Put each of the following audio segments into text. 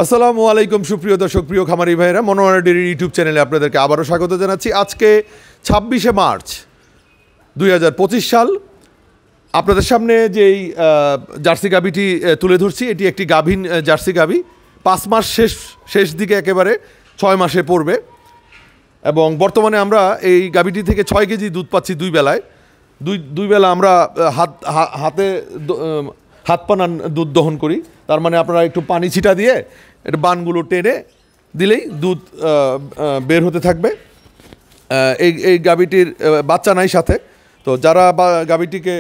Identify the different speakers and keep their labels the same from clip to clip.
Speaker 1: আসসালামু আলাইকুম সুপ্রিয় দর্শক, প্রিয় খামারি ভাইরা, মনোয়ারা ডেইরি ইউটিউব চ্যানেলে আপনাদেরকে আবারও স্বাগত জানাচ্ছি। আজকে 26শে মার্চ 2025 সাল। আপনাদের সামনে যেই জার্সি গাভীটি তুলে ধরছি, এটি একটি গাভীন জার্সি গাভী। 5 মাস শেষ দিকে একেবারে 6 মাসে পড়বে এবং বর্তমানে আমরা এই গাভীটি থেকে 6 কেজি দুধ পাচ্ছি দুই বেলায়। দুই বেলা আমরা হাত পানান দুধ দহন করি। তার মানে আপনারা একটু পানি ছিটা দিয়ে এটা বানগুলো টেনে দিলেই দুধ বের হতে থাকবে। এই গাভীটির বাচ্চা নাই সাথে, তো যারা গাভীটিকে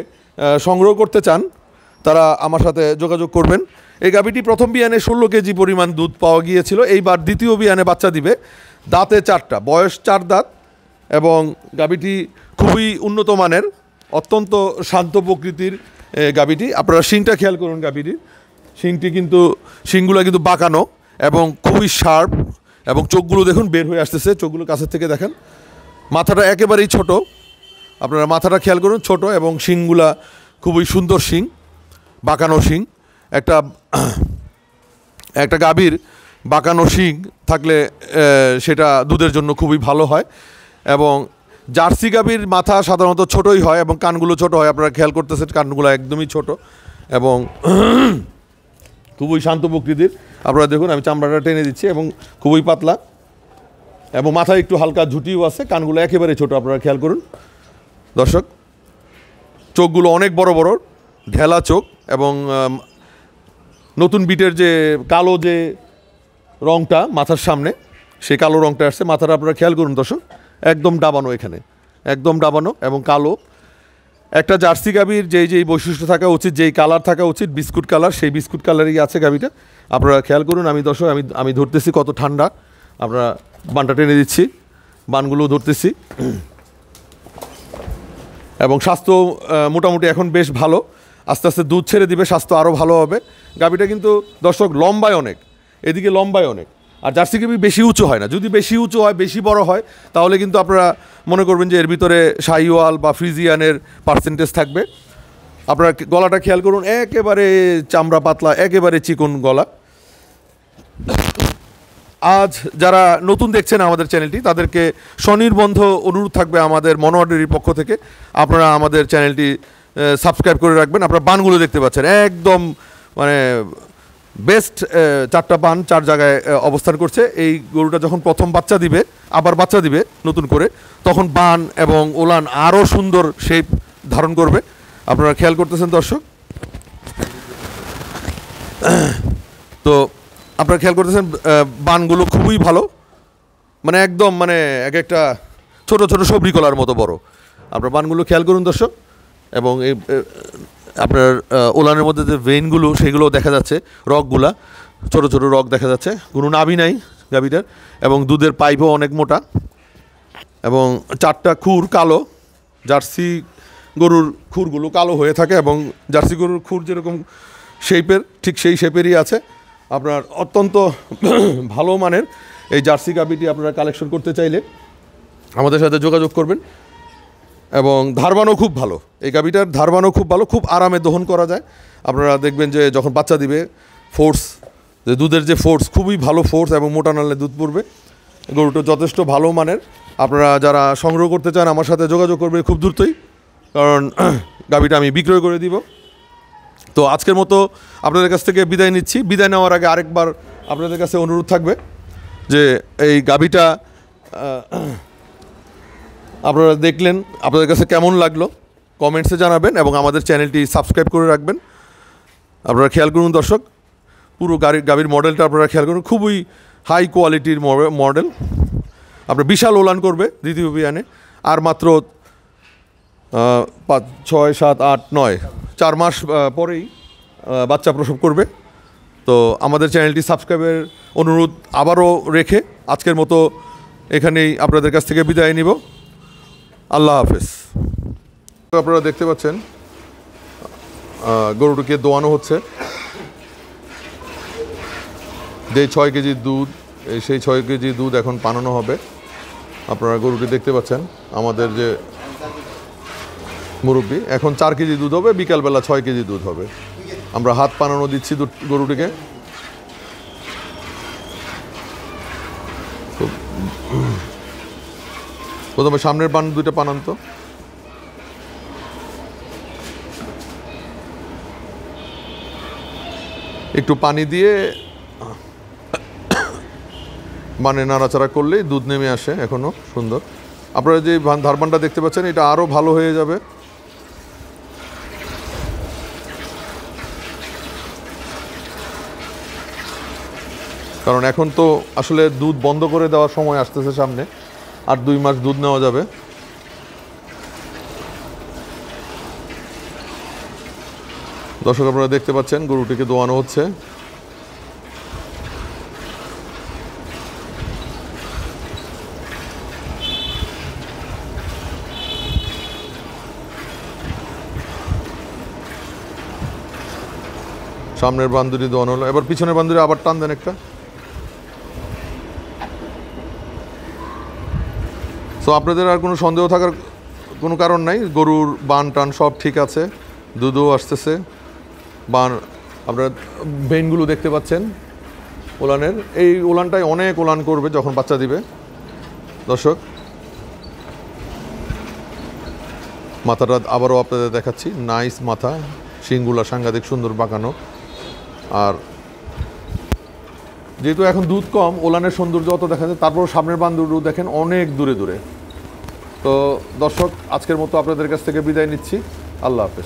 Speaker 1: সংগ্রহ করতে চান তারা আমার সাথে যোগাযোগ করবেন। এই গাভীটি প্রথম বিয়ানে 16 কেজি পরিমাণ দুধ পাওয়া গিয়েছিল। এইবার দ্বিতীয় বিয়ানে বাচ্চা দিবে। দাঁতে 4টা, বয়স 4 দাঁত এবং গাভীটি খুবই উন্নত মানের, অত্যন্ত শান্ত প্রকৃতির গাভীটি। আপনারা শিংটা খেয়াল করুন, গাভীটির শিংগুলো কিন্তু বাঁকানো এবং খুবই শার্প এবং চোখগুলো দেখুন বের হয়ে আসতেছে। চোখগুলো কাছের থেকে দেখেন। মাথাটা একেবারেই ছোট, আপনারা মাথাটা খেয়াল করুন, ছোট এবং শিংগুলা খুবই সুন্দর শিং, বাঁকানো শিং। একটা গাভীর বাঁকানো শিং থাকলে সেটা দুধের জন্য খুবই ভালো হয়। এবং জার্সি গাভীর মাথা সাধারণত ছোটই হয় এবং কানগুলো ছোট হয়। আপনারা খেয়াল করতেছেন কানগুলো একদমই ছোট এবং খুবই শান্ত প্রকৃতির। আপনারা দেখুন, আমি চামড়াটা টেনে দিচ্ছি এবং খুবই পাতলা এবং মাথায় একটু হালকা ঝুঁটিও আছে। কানগুলো একেবারে ছোট, আপনারা খেয়াল করুন দর্শক। চোখগুলো অনেক বড় বড়, ঢেলা চোখ এবং নতুন বিটের যে কালো যে রঙটা মাথার সামনে, সেই কালো রঙটা আসছে। মাথাটা আপনারা খেয়াল করুন দর্শক, একদম ডাবানো, এখানে একদম ডাবানো এবং কালো। একটা জার্সি গাভীর যেই বৈশিষ্ট্য থাকা উচিত, যেই কালার থাকা উচিত, বিস্কুট কালার, সেই বিস্কুট কালারই আছে গাভীটা। আপনারা খেয়াল করুন। আমি ধরতেছি কত ঠান্ডা, আপনারা বানটা টেনে দিচ্ছি, বানগুলো ধরতেছি এবং স্বাস্থ্য মোটামুটি এখন বেশ ভালো। আস্তে আস্তে দুধ ছেড়ে দিবে, স্বাস্থ্য আরও ভালো হবে। গাভীটা কিন্তু দর্শক লম্বায় অনেক, এদিকে লম্বায় অনেক। আর জার্সি গাভী বেশি উঁচু হয় না। যদি বেশি উঁচু হয়, বেশি বড় হয়, তাহলে কিন্তু আপনারা মনে করবেন যে এর ভিতরে শাহিওয়াল বা ফ্রিজিয়ানের পার্সেন্টেজ থাকবে। আপনারা গলাটা খেয়াল করুন, একেবারে চামড়া পাতলা, একেবারে চিকন গলা। আজ যারা নতুন দেখছেন আমাদের চ্যানেলটি, তাদেরকে স্বনির্বন্ধ অনুরোধ থাকবে আমাদের মনোয়ারা ডেইরির পক্ষ থেকে, আপনারা আমাদের চ্যানেলটি সাবস্ক্রাইব করে রাখবেন। আপনারা বানগুলো দেখতে পাচ্ছেন, একদম মানে বেস্ট 4টা বান 4 জায়গায় অবস্থান করছে। এই গরুটা যখন প্রথম বাচ্চা দিবে, আবার বাচ্চা দিবে নতুন করে, তখন বান এবং ওলান আরও সুন্দর শেপ ধারণ করবে। আপনারা খেয়াল করতেছেন দর্শক। তো আপনারা খেয়াল করতেছেন বানগুলো খুবই ভালো, মানে একদম মানে এক একটা ছোট ছোট সবরি কলার মতো বড়। আপনার বানগুলো খেয়াল করুন দর্শক। এবং এই আপনার ওলানের মধ্যে যে ভেইনগুলো, সেগুলো দেখা যাচ্ছে, রগগুলা ছোট ছোট রগ দেখা যাচ্ছে। কোনো নাভি নাই গাভীটার এবং দুধের পাইপও অনেক মোটা এবং 4টা খুর কালো। জার্সি গরুর খুরগুলো কালো হয়ে থাকে এবং জার্সি গরুর খুর যেরকম শেপের, ঠিক সেই শেপেরই আছে। আপনার অত্যন্ত ভালো মানের এই জার্সি গাভীটি আপনারা কালেকশন করতে চাইলে আমাদের সাথে যোগাযোগ করবেন। এবং ধারবানও খুব ভালো, এই গাভীটার ধারবানও খুব ভালো, খুব আরামে দহন করা যায়। আপনারা দেখবেন যে যখন বাচ্চা দিবে, ফোর্স, যে দুধের যে ফোর্স, খুবই ভালো ফোর্স এবং মোটা নালে দুধ পড়বে। গরুটা যথেষ্ট ভালো মানের। আপনারা যারা সংগ্রহ করতে চান আমার সাথে যোগাযোগ করবে খুব দ্রুতই, কারণ গাভীটা আমি বিক্রয় করে দিব। তো আজকের মতো আপনাদের কাছ থেকে বিদায় নিচ্ছি। বিদায় নেওয়ার আগে আরেকবার আপনাদের কাছে অনুরোধ থাকবে যে এই গাভীটা আপনারা দেখলেন, আপনাদের কাছে কেমন লাগলো কমেন্টসে জানাবেন এবং আমাদের চ্যানেলটি সাবস্ক্রাইব করে রাখবেন। আপনারা খেয়াল করুন দর্শক, পুরো গাভীর মডেলটা আপনারা খেয়াল করুন, খুবই হাই কোয়ালিটির মডেল। আপনার বিশাল ওলান করবে দ্বিতীয় বিয়ানে। আর মাত্র 5, 6, 7, 8, 9 4 মাস পরেই বাচ্চা প্রসব করবে। তো আমাদের চ্যানেলটি সাবস্ক্রাইবের অনুরোধ আবারও রেখে আজকের মতো এখানেই আপনাদের কাছ থেকে বিদায় নিব। আল্লাহ হাফেজ। আপনারা দেখতে পাচ্ছেন গরুটিকে দোয়ানো হচ্ছে। যে 6 কেজি দুধ, সেই 6 কেজি দুধ এখন পানানো হবে। আপনারা গরুটি দেখতে পাচ্ছেন, আমাদের যে মুরব্বি, এখন 4 কেজি দুধ হবে, বিকালবেলা 6 কেজি দুধ হবে। আমরা হাত পানানো দিচ্ছি গরুটিকে। তো প্রথমে সামনের বান দুইটা পানান তো। একটু পানি দিয়ে মানে নাড়াচাড়া করলেই দুধ নেমে আসে। এখনো সুন্দর। আপনারা যে ধারবানটা দেখতে পাচ্ছেন এটা আরও ভালো হয়ে যাবে। কারণ এখন তো আসলে দুধ বন্ধ করে দেওয়ার সময় আসতেছে সামনে, আর 2 মাস দুধ নেওয়া যাবে। দর্শক আপনারা দেখতে পাচ্ছেন গরুটিকে দোয়ানো হচ্ছে। সামনের বান্দুরি দোয়ানো হলো, এবার পিছনের বান্দুরি আবার টান দেন একটা। সো আপনাদের আর কোনো সন্দেহ থাকার কোনো কারণ নাই, গরুর বান টান সব ঠিক আছে, দুধও আসতেছে। বান আপনারা ভেইনগুলো দেখতে পাচ্ছেন ওলানের, এই ওলানটাই অনেক ওলান করবে যখন বাচ্চা দিবে। দর্শক মাথাটা আবারও আপনাদের দেখাচ্ছি, নাইস মাথা, শিংগুলা সাংঘাতিক সুন্দর বাঁকানো। আর যেহেতু এখন দুধ কম, ওলানের সৌন্দর্য অত দেখা যায়, তারপর সামনের বান্দুরও দেখেন অনেক দূরে দূরে। তো দর্শক আজকের মতো আপনাদের কাছ থেকে বিদায় নিচ্ছি। আল্লাহ হাফেজ।